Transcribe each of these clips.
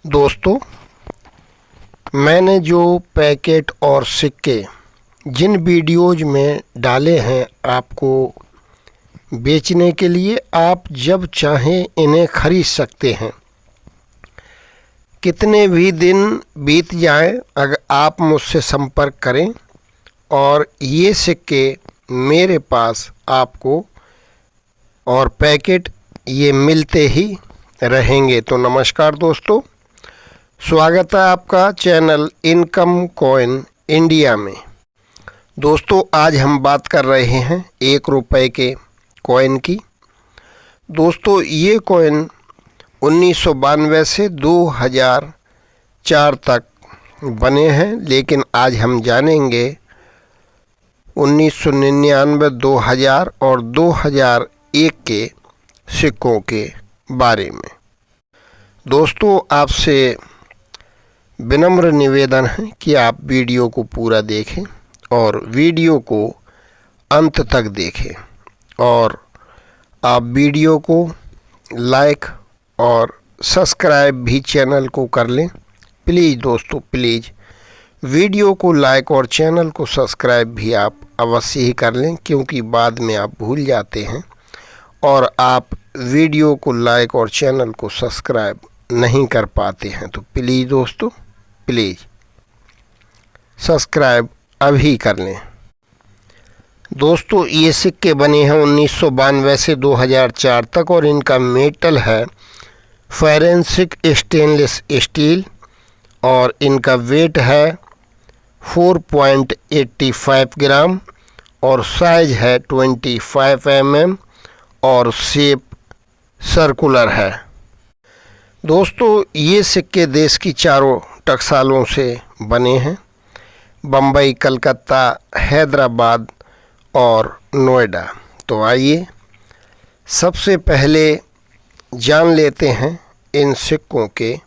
दोस्तों, मैंने जो पैकेट और सिक्के जिन वीडियोज में डाले हैं आपको बेचने के लिए, आप जब चाहें इन्हें खरीद सकते हैं। कितने भी दिन बीत जाएं, अगर आप मुझसे संपर्क करें और ये सिक्के मेरे पास आपको और पैकेट ये मिलते ही रहेंगे। तो नमस्कार दोस्तों, स्वागत है आपका चैनल इनकम कॉइन इंडिया में। दोस्तों, आज हम बात कर रहे हैं 1 रुपए के कॉइन की। दोस्तों, ये कॉइन 1992 से 2004 तक बने हैं, लेकिन आज हम जानेंगे 1999, 2000 और 2001 के सिक्कों के बारे में। दोस्तों, आपसे विनम्र निवेदन है कि आप वीडियो को पूरा देखें और वीडियो को अंत तक देखें, और आप वीडियो को लाइक और सब्सक्राइब भी चैनल को कर लें। प्लीज़ दोस्तों, प्लीज़ वीडियो को लाइक और चैनल को सब्सक्राइब भी आप अवश्य ही कर लें, क्योंकि बाद में आप भूल जाते हैं और आप वीडियो को लाइक और चैनल को सब्सक्राइब नहीं कर पाते हैं। तो प्लीज़ दोस्तों, प्लीज़ सब्सक्राइब अभी कर लें। दोस्तों, ये सिक्के बने हैं 1992 से 2004 तक और इनका मेटल है फॉरेंसिक स्टेनलेस स्टील और इनका वेट है 4.85 ग्राम और साइज है 25 mm और शेप सर्कुलर है। दोस्तों, ये सिक्के देश की चारों टकसालों से बने हैं, बम्बई, कलकत्ता, हैदराबाद और नोएडा। तो आइए सबसे पहले जान लेते हैं इन सिक्कों के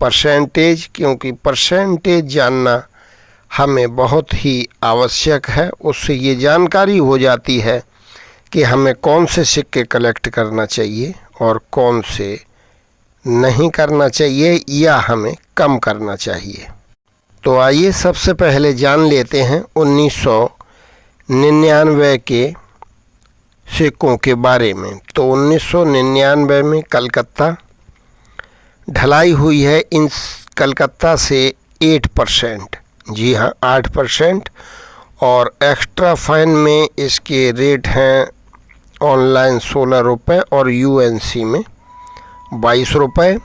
परसेंटेज, क्योंकि परसेंटेज जानना हमें बहुत ही आवश्यक है। उससे ये जानकारी हो जाती है कि हमें कौन से सिक्के कलेक्ट करना चाहिए और कौन से नहीं करना चाहिए या हमें कम करना चाहिए। तो आइए सबसे पहले जान लेते हैं 1999 के सिक्कों के बारे में। तो 1999 में कलकत्ता ढलाई हुई है इन कलकत्ता से 8%, जी हाँ 8%, और एक्स्ट्रा फाइन में इसके रेट हैं ऑनलाइन 16 रुपये और यूएनसी में 22 रुपये।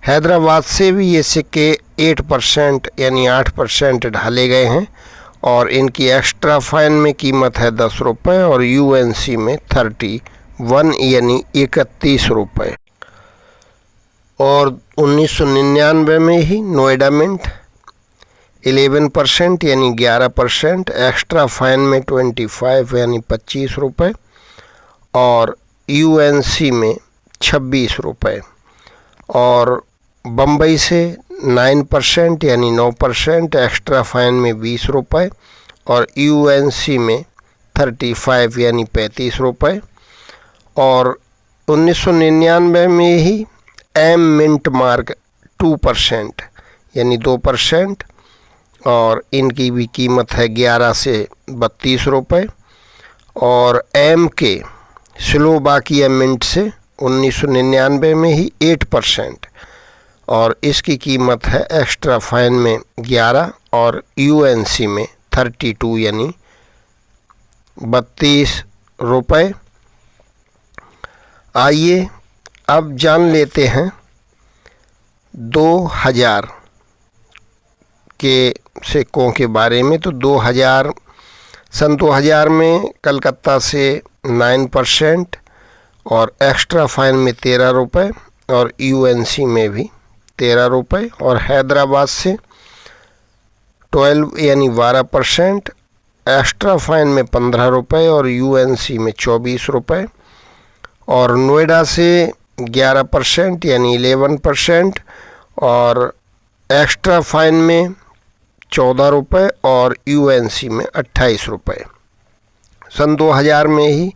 हैदराबाद से भी ये सिक्के 8% यानी 8% ढाले गए हैं और इनकी एक्स्ट्रा फाइन में कीमत है 10 रुपये और यूएनसी में 31 यानी 31 रुपये। और 1999 में ही नोएडा मिंट 11% यानी 11%, एक्स्ट्रा फाइन में 25 यानी 25 रुपये और यूएनसी में 26 रुपये। और बम्बई से 9% यानी 9%, एक्स्ट्रा फाइन में 20 रुपये और यूएनसी में 35 यानी 35 रुपये। और 1999 में ही एम मिंट मार्क 2% यानी 2% और इनकी भी कीमत है 11 से 32 रुपये। और एम के स्लोवाकिया मिंट से 1999 में ही 8% और इसकी कीमत है एक्स्ट्रा फाइन में 11 और यूएनसी में 32 यानी 32 रुपये। आइए अब जान लेते हैं 2000 के सिक्कों के बारे में। तो 2000 में कलकत्ता से 9% और एक्स्ट्रा फाइन में 13 रुपये और यूएनसी में भी 13 रुपये। और हैदराबाद से 12 यानी 12%, एक्स्ट्रा फाइन में 15 रुपये और यूएनसी में 24 रुपये। और नोएडा से 11% यानी 11% और एक्स्ट्रा फाइन में 14 रुपये और यूएनसी में 28 रुपये। सन 2000 में ही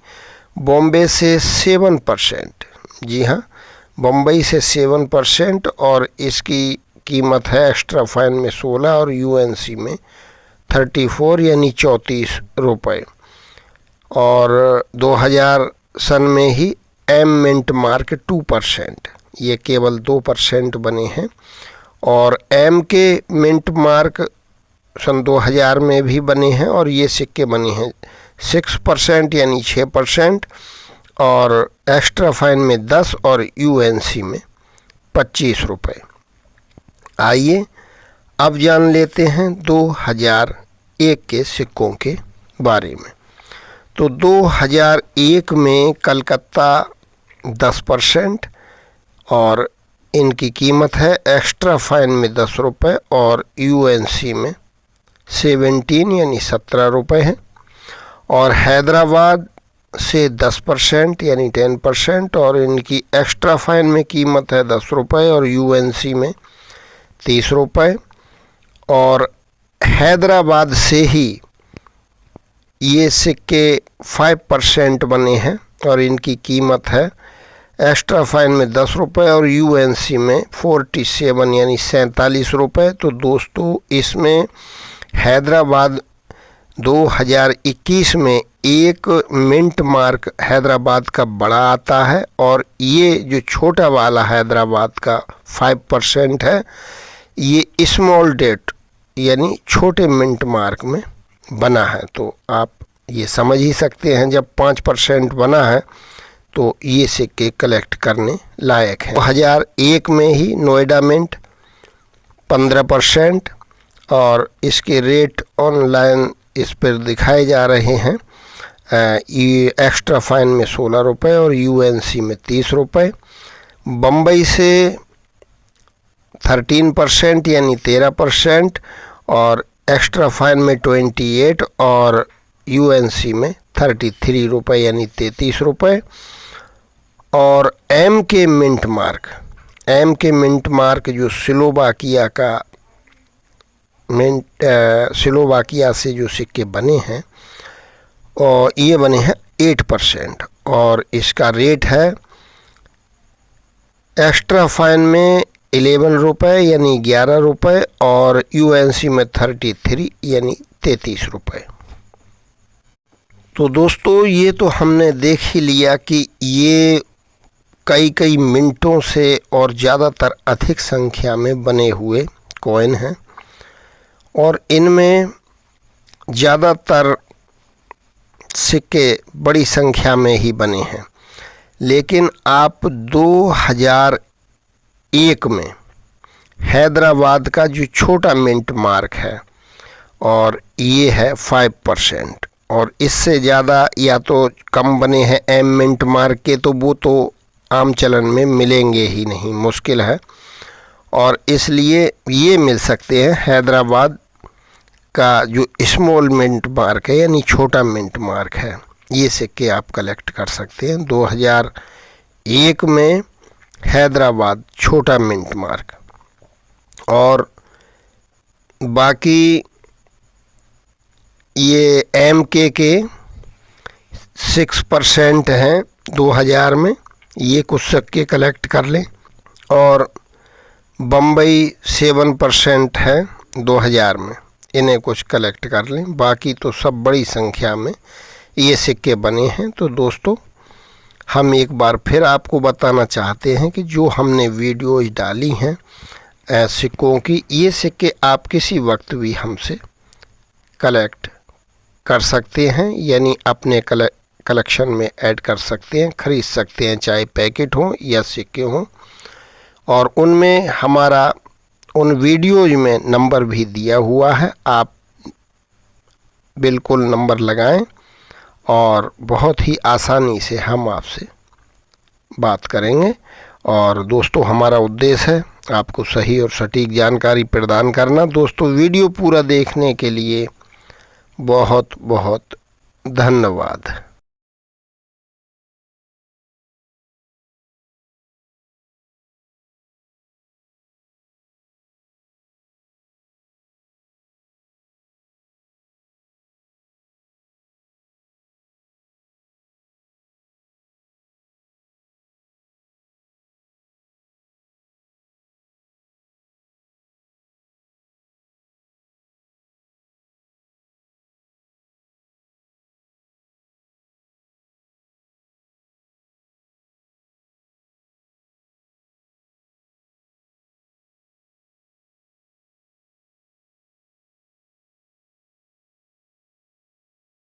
बॉम्बे से 7%, जी हाँ बम्बई से 7% और इसकी कीमत है एक्स्ट्रा फाइन में 16 और यूएनसी में 34 यानी 34 रुपये। और 2000 सन में ही एम मिंट मार्क 2%, ये केवल 2% बने हैं। और एम के मिंट मार्क सन 2000 में भी बने हैं और ये सिक्के बने हैं 6% यानी 6%, और एक्स्ट्रा फाइन में 10 और यूएनसी में 25 रुपये। आइए अब जान लेते हैं 2001 के सिक्कों के बारे में। तो 2001 में कलकत्ता 10% और इनकी कीमत है एक्स्ट्रा फाइन में 10 रुपये और यूएनसी में 17 यानी 17 रुपये है। और हैदराबाद से 10% यानी 10% और इनकी एक्स्ट्रा फाइन में कीमत है 10 रुपये और यूएनसी में 30 रुपये। और हैदराबाद से ही ये सिक्के 5% बने हैं और इनकी कीमत है एक्स्ट्रा फाइन में 10 रुपये और यूएनसी में 47 यानी 47 रुपये। तो दोस्तों इसमें हैदराबाद 2021 में एक मिंट मार्क हैदराबाद का बड़ा आता है और ये जो छोटा वाला हैदराबाद का 5% है ये स्मॉल डेट यानी छोटे मिंट मार्क में बना है। तो आप ये समझ ही सकते हैं जब 5% बना है तो ये सिक्के कलेक्ट करने लायक हैं। 2001 में ही नोएडा मिंट 15% और इसके रेट ऑनलाइन इस पर दिखाए जा रहे हैं। ये एक्स्ट्रा फाइन में 16 रुपये और यूएनसी में 30 रुपये। बम्बई से 13% यानी 13% और एक्स्ट्रा फाइन में 28 और यूएनसी में 33 रुपये यानी 33 रुपये। और एम के मिंट मार्क जो स्लोवाकिया का स्लोवाकिया से जो सिक्के बने हैं और ये बने हैं 8% और इसका रेट है एक्स्ट्रा फाइन में 11 रुपये यानी 11 रुपये और यूएनसी में 33 यानी 33 रुपये। तो दोस्तों ये तो हमने देख ही लिया कि ये कई मिनटों से और ज़्यादातर अधिक संख्या में बने हुए कॉइन हैं और इनमें ज़्यादातर सिक्के बड़ी संख्या में ही बने हैं। लेकिन आप 2001 में हैदराबाद का जो छोटा मिंट मार्क है और ये है 5% और इससे ज़्यादा या तो कम बने हैं एम मिंट मार्क के, तो वो तो आम चलन में मिलेंगे ही नहीं, मुश्किल है। और इसलिए ये मिल सकते हैं हैदराबाद का जो स्मॉल मिंट मार्क है यानी छोटा मिंट मार्क है, ये सिक्के आप कलेक्ट कर सकते हैं। 2001 में हैदराबाद छोटा मिंट मार्क और बाकी ये एम के 6% हैं 2000 में, ये कुछ सिक्के कलेक्ट कर लें। और बम्बई 7% है 2000 में, इन्हें कुछ कलेक्ट कर लें। बाकी तो सब बड़ी संख्या में ये सिक्के बने हैं। तो दोस्तों हम एक बार फिर आपको बताना चाहते हैं कि जो हमने वीडियोज डाली हैं सिक्कों की, ये सिक्के आप किसी वक्त भी हमसे कलेक्ट कर सकते हैं यानी अपने कलेक्शन में ऐड कर सकते हैं, ख़रीद सकते हैं, चाहे पैकेट हों या सिक्के हों। और उनमें हमारा उन वीडियोज में नंबर भी दिया हुआ है, आप बिल्कुल नंबर लगाएं और बहुत ही आसानी से हम आपसे बात करेंगे। और दोस्तों हमारा उद्देश्य है आपको सही और सटीक जानकारी प्रदान करना। दोस्तों वीडियो पूरा देखने के लिए बहुत बहुत धन्यवाद।